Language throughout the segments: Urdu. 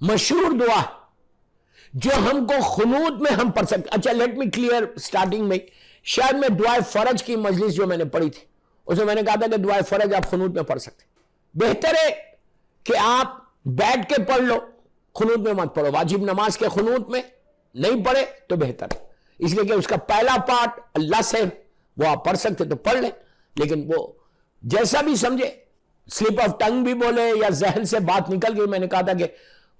مشہور دعا جو ہم کو خنوت میں ہم پڑھ سکتے. اچھا لیٹ می کلیئر اسٹارٹنگ میں شاید میں دعائے فرج کی مجلس جو میں نے پڑھی تھی اس میں نے کہا تھا کہ دعائے فرج آپ خنوت میں پڑھ سکتے. بہتر ہے کہ آپ بیٹھ کے پڑھ لو, خنوت میں مت پڑھو. واجب نماز کے خنوت میں نہیں پڑھے تو بہتر ہے, اس لیے کہ اس کا پہلا پارٹ اللہ سے وہ آپ پڑھ سکتے تو پڑھ لیں, لیکن وہ جیسا بھی سمجھے, سلپ آف ٹنگ بھی بولے یا ذہن سے بات نکل گئی. میں نے کہا تھا کہ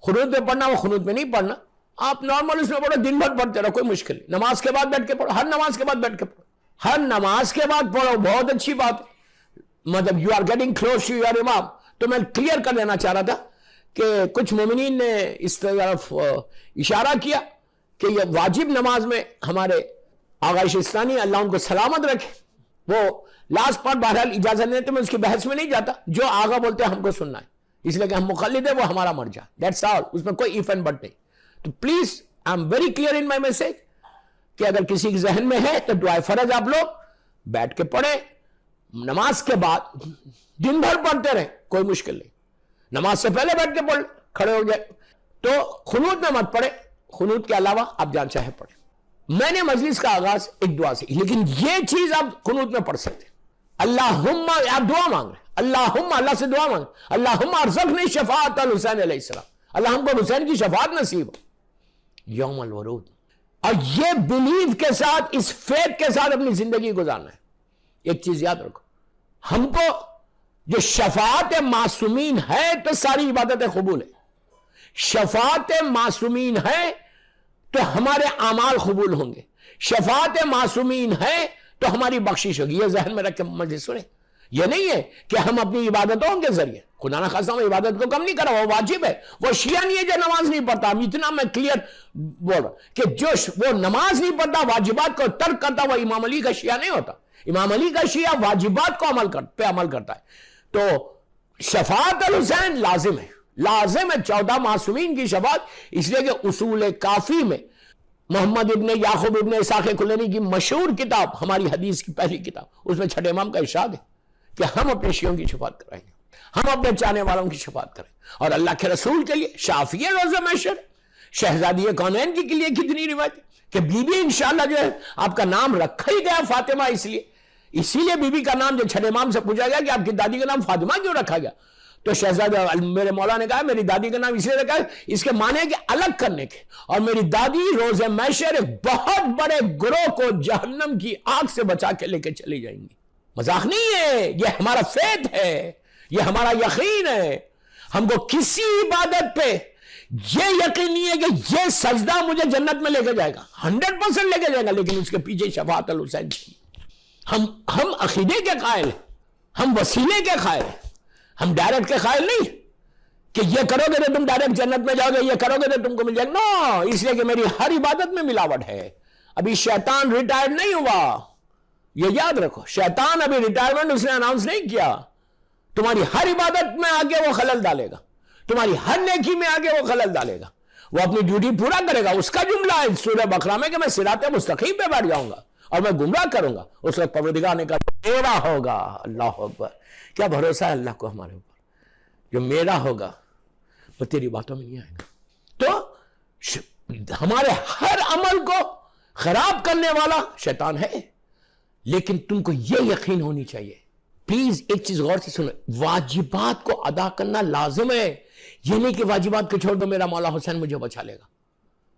خنوت میں پڑھنا وہ خنوت میں نہیں پڑھنا, آپ نارمل اس میں پڑھو, دن بھر پڑھتے رہو, کوئی مشکل نہیں. نماز کے بعد بیٹھ کے پڑھو, ہر نماز کے بعد بیٹھ کے پڑھو, ہر نماز کے بعد پڑھو, بہت اچھی بات ہے. مطلب you are getting close to your امام. تو میں کلیئر کر دینا چاہ رہا تھا کہ کچھ مومنین نے اس طرف اشارہ کیا کہ یہ واجب نماز میں ہمارے آغا شستانی اللہ ان کو سلامت رکھے, وہ لاسٹ پارٹ بہرحال اجازت نہیں, تو میں اس کی بحث میں نہیں جاتا. جو آغا بولتے ہیں ہم کو سننا ہے, اس لیے کہ ہم مقلد ہیں, وہ ہمارا مرجع, دیٹس آل. اس میں کوئی ایف اینڈ بٹ نہیں. تو please I am very clear in my message کہ اگر کسی کے ذہن میں ہے تو دعائے فرض آپ لوگ بیٹھ کے پڑھیں, نماز کے بعد دن بھر پڑھتے رہیں, کوئی مشکل نہیں. نماز سے پہلے بیٹھ کے پڑھ, کھڑے ہو جائے. تو خنوت میں مت پڑھے, خنوت کے علاوہ آپ جان چاہے پڑھیں. میں نے مجلس کا آغاز ایک دعا سے, لیکن یہ چیز آپ خنوت میں پڑھ سکتے. اللہم, آپ دعا مانگ رہے, اللہم, اللہ سے دعا مانگ, اللہم ارزقنی شفاعت الحسین علیہ السلام, اللہ ہم کو حسین کی شفاعت نصیب ہو یوم الورود. اور یہ بلیف کے ساتھ, اس فیت کے ساتھ اپنی زندگی گزارنا ہے. ایک چیز یاد رکھو, ہم کو جو شفاعت معصومین ہے تو ساری عبادتیں قبول ہیں. شفاعت معصومین ہے تو ہمارے اعمال قبول ہوں گے. شفاعت معصومین ہے تو ہماری بخشش ہوگی. یہ ذہن میں رکھ کے مجلس سنیں. یہ نہیں ہے کہ ہم اپنی عبادتوں کے ذریعے, خدا نہ خواستہ میں عبادت کو کم نہیں کرا, وہ واجب ہے. وہ شیعہ نہیں ہے جو نماز نہیں پڑھتا. اتنا میں کلیئر بول رہا کہ جو وہ نماز نہیں پڑھتا, واجبات کو ترک کرتا, وہ امام علی کا شیعہ نہیں ہوتا. امام علی کا شیعہ واجبات کو پہ عمل کرتا ہے. تو شفاعت الحسین لازم ہے, لازم ہے 14 معصومین کی شفاعت. اس لیے کہ اصول کافی میں محمد ابن یعقوب ابن اسحاق کلینی کی مشہور کتاب, ہماری حدیث کی پہلی کتاب, اس میں چھٹے امام کا ارشاد ہے کہ ہم اپنے شیعوں کی شفاعت کرائیں گے, ہم اپنے چاہنے والوں کی شفاعت کریں. اور اللہ کے رسول کے لیے شافعی روزہ محشر, شہزادی کونین کے لیے کتنی روایت کہ بی بی انشاءاللہ جو ہے آپ کا نام رکھا ہی گیا فاطمہ, اسی لیے بی بی کا نام جو چھٹے امام سے پوچھا گیا کہ آپ کی دادی کا نام فاطمہ کیوں رکھا گیا, تو شہزادہ میرے مولا نے کہا میری دادی کا نام اس لیے رکھا ہے, اس کے معنی ہے کہ الگ کرنے کے, اور میری دادی روز محشر ایک بہت بڑے گروہ کو جہنم کی آگ سے بچا کے لے کے چلی جائیں گی. مذاق نہیں ہے, یہ ہمارا فیت ہے, یہ ہمارا یقین ہے. ہم کو کسی عبادت پہ یہ یقین نہیں ہے کہ یہ سجدہ مجھے جنت میں لے کے جائے گا, 100% لے کے جائے گا, لیکن اس کے پیچھے شفاعت الحسین. ہم عقیدے کے قائل ہیں, ہم وسیلے کے قائل ہیں, ہم ڈائریکٹ کے قائل نہیں کہ یہ کرو گے تو تم ڈائریکٹ جنت میں جاؤ گے, یہ کرو گے تو تم کو مل جائے گا. نو, اس لیے کہ میری ہر عبادت میں ملاوٹ ہے. ابھی شیطان ریٹائرڈ نہیں ہوا, یہ یاد رکھو. شیطان ابھی ریٹائرمنٹ اس نے اناؤنس نہیں کیا. تمہاری ہر عبادت میں آگے وہ خلل ڈالے گا, تمہاری ہر نیکی میں آگے وہ خلل ڈالے گا. وہ اپنی ڈیوٹی پورا کرے گا. اس کا جملہ ہے سورہ بقرہ میں کہ میں صراط مستقیم پہ بیٹھ جاؤں گا اور میں گمراہ کروں گا. اس وقت پروردگار نے کہا میرا ہوگا. اللہ اکبر, کیا بھروسہ ہے اللہ کو ہمارے اوپر, جو میرا ہوگا وہ تیری باتوں میں نہیں آئے گا. تو ہمارے ہر عمل کو خراب کرنے والا شیطان ہے, لیکن تم کو یہ یقین ہونی چاہیے. پلیز ایک چیز غور سے سنو, واجبات کو ادا کرنا لازم ہے. یہ نہیں کہ واجبات کو چھوڑ دو میرا مولا حسین مجھے بچا لے گا.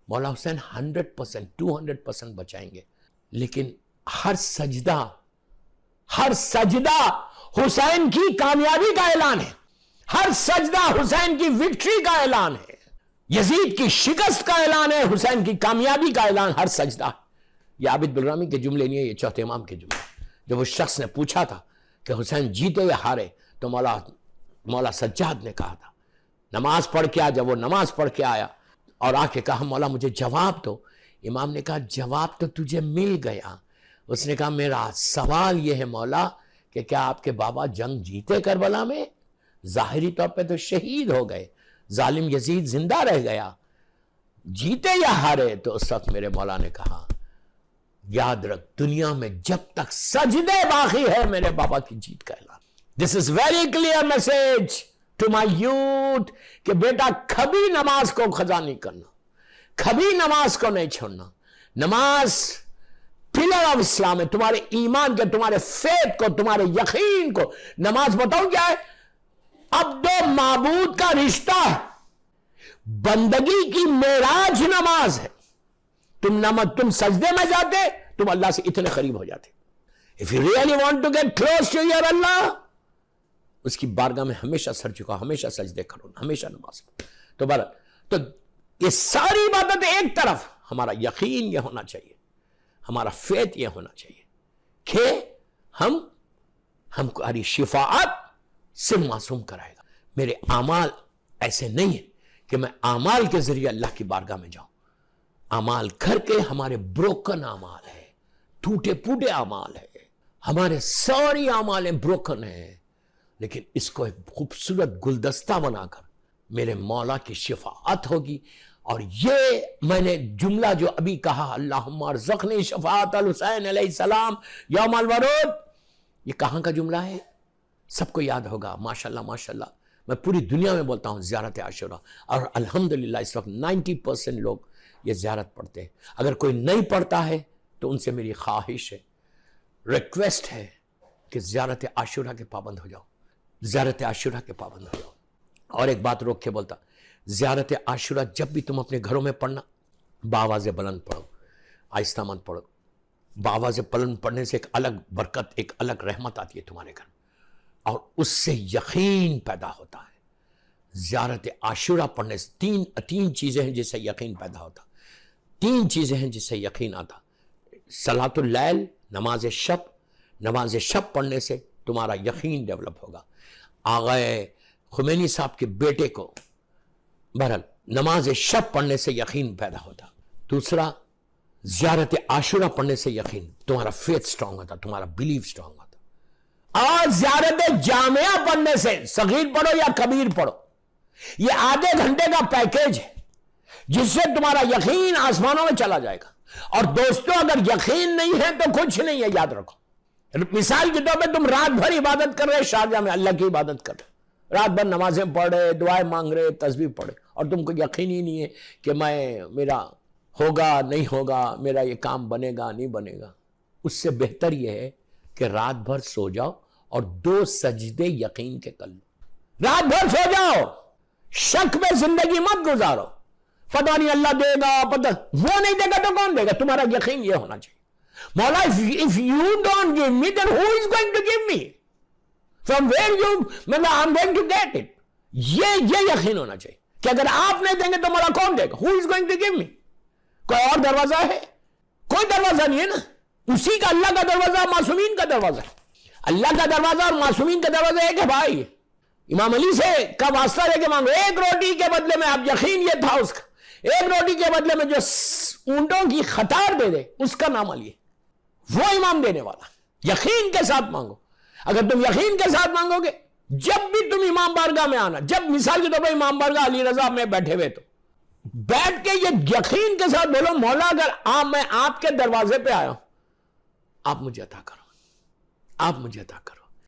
مولا حسین 100%, 200% بچائیں گے, لیکن ہر سجدہ حسین کی کامیابی کا اعلان ہے. ہر سجدہ حسین کی وکٹری کا اعلان ہے. یزید کی شکست کا اعلان ہے, حسین کی کامیابی کا اعلان ہر سجدہ. یہ عابد بلرامی کے جملے نہیں ہے, یہ چوتھے امام کے جملے. جب اس شخص نے پوچھا تھا کہ حسین جیتے یا ہارے, تو مولا سجاد نے کہا تھا نماز پڑھ کے آ. جب وہ نماز پڑھ کے آیا اور آ کے کہا مولا مجھے جواب دو, امام نے کہا جواب تو تجھے مل گیا. اس نے کہا میرا سوال یہ ہے مولا کہ کیا آپ کے بابا جنگ جیتے کربلا میں؟ ظاہری طور پہ تو شہید ہو گئے, ظالم یزید زندہ رہ گیا, جیتے یا ہارے؟ تو اس وقت میرے مولا نے کہا یاد رکھ دنیا میں جب تک سجدے باقی ہے میرے بابا کی جیت کا اعلان. This is very clear message to my youth کہ بیٹا کبھی نماز کو خزا نہیں کرنا, کبھی نماز کو نہیں چھوڑنا. نماز پلر آف اسلام ہے, تمہارے ایمان کے, تمہارے فیت کو, تمہارے یقین کو. نماز بتاؤں کیا ہے؟ عبد و معبود کا رشتہ ہے, بندگی کی معراج نماز ہے. تم سجدے میں جاتے, تم اللہ سے اتنے قریب ہو جاتے. If you really want to get close to your Allah, اس کی بارگاہ میں ہمیشہ سر جھکاؤ, ہمیشہ سجدے کرو, ہمیشہ نماز کرو. تو یہ ساری عبادت ایک طرف, ہمارا یقین یہ ہونا چاہیے, ہمارا فیت یہ ہونا چاہیے کہ ہم کو ہماری شفاعت سے معصوم کرائے گا. میرے اعمال ایسے نہیں ہیں کہ میں اعمال کے ذریعے اللہ کی بارگاہ میں جاؤں. اعمال کر کے ہمارے بروکن اعمال ہے, ٹوٹے پوٹے اعمال ہے, ہمارے ساری اعمال بروکن ہیں, لیکن اس کو ایک خوبصورت گلدستہ بنا کر میرے مولا کی شفاعت ہوگی. اور یہ میں نے جملہ جو ابھی کہا, اللہم ارزقنی شفاعت الحسین علیہ السلام یوم الورود, یہ کہاں کا جملہ ہے؟ سب کو یاد ہوگا. ماشاءاللہ ماشاءاللہ, میں پوری دنیا میں بولتا ہوں زیارت عاشورہ, اور الحمدللہ اس وقت 90% لوگ یہ زیارت پڑھتے ہیں. اگر کوئی نہیں پڑھتا ہے تو ان سے میری خواہش ہے, ریکویسٹ ہے کہ زیارت عاشورہ کے پابند ہو جاؤ, زیارت عاشورہ کے پابند ہو جاؤ. اور ایک بات روک کے بولتا, زیارت عاشورہ جب بھی تم اپنے گھروں میں پڑھنا, بآواز بلند پڑھو, آہستہ مت پڑھو. بآواز بلند پڑھنے سے ایک الگ برکت, ایک الگ رحمت آتی ہے تمہارے گھر, اور اس سے یقین پیدا ہوتا ہے. زیارت عاشورہ پڑھنے سے تین چیزیں ہیں جس سے یقین پیدا ہوتا, تین چیزیں ہیں جس سے یقین آتا. صلاۃ اللیل, نماز شب. نماز شب پڑھنے سے تمہارا یقین ڈیولپ ہوگا. آغا خمینی صاحب کے بیٹے کو بہرحال نماز شب پڑھنے سے یقین پیدا ہوتا. دوسرا, زیارت عاشورہ پڑھنے سے یقین, تمہارا فیتھ سٹرونگ ہوتا, تمہارا بلیف سٹرونگ ہوتا. اور زیارت جامعہ پڑھنے سے, صغیر پڑھو یا کبیر پڑھو, یہ آدھے گھنٹے کا پیکیج ہے جس سے تمہارا یقین آسمانوں میں چلا جائے گا. اور دوستوں, اگر یقین نہیں ہے تو کچھ نہیں ہے, یاد رکھو. مثال کے طور پہ تم رات بھر عبادت کر رہے, شارجہ میں اللہ کی عبادت کر رہے, رات بھر نمازیں پڑھ رہے, دعائیں مانگ رہے, تسبیح پڑھ رہے, اور تم کو یقین ہی نہیں ہے کہ میرا ہوگا نہیں ہوگا, میرا یہ کام بنے گا نہیں بنے گا. اس سے بہتر یہ ہے کہ رات بھر سو جاؤ اور 2 سجدے یقین کے کر لو. رات بھر سو جاؤ, شک میں زندگی مت گزارو, پتہ نہیں اللہ دے گا, پتہ وہ نہیں دے گا تو کون دے گا. تمہارا یقین یہ ہونا چاہیے, مولا if you don't give me, then who is going to give me? From where I'm going to get it? یہ یقین ہونا چاہیے کہ اگر آپ نہیں دیں گے تو مولا کون دے گا. Who is going to give me? کوئی اور دروازہ ہے؟ کوئی دروازہ نہیں ہے نا. اسی کا اللہ کا دروازہ, معصومین کا دروازہ ہے. اللہ کا دروازہ اور معصومین کا دروازہ ہے کہ بھائی امام علی سے کا واسطہ لے کے مانگو, ایک روٹی کے بدلے میں, آپ یقین یہ تھا اس کا, ایک روٹی کے بدلے میں جو اونٹوں کی قطار دے دے, اس کا نام علی ہے, وہ امام دینے والا. یقین کے ساتھ مانگو. اگر تم یقین کے ساتھ مانگو گے, جب بھی تم امام بارگاہ میں آنا, جب مثال کے طور پر امام بارگاہ علی رضا میں بیٹھے ہوئے, تو بیٹھ کے یہ یقین کے ساتھ بولو, مولا اگر میں آپ کے دروازے پہ آیا ہوں, آپ مجھے عطا کرو, آپ مجھے عطا کرو.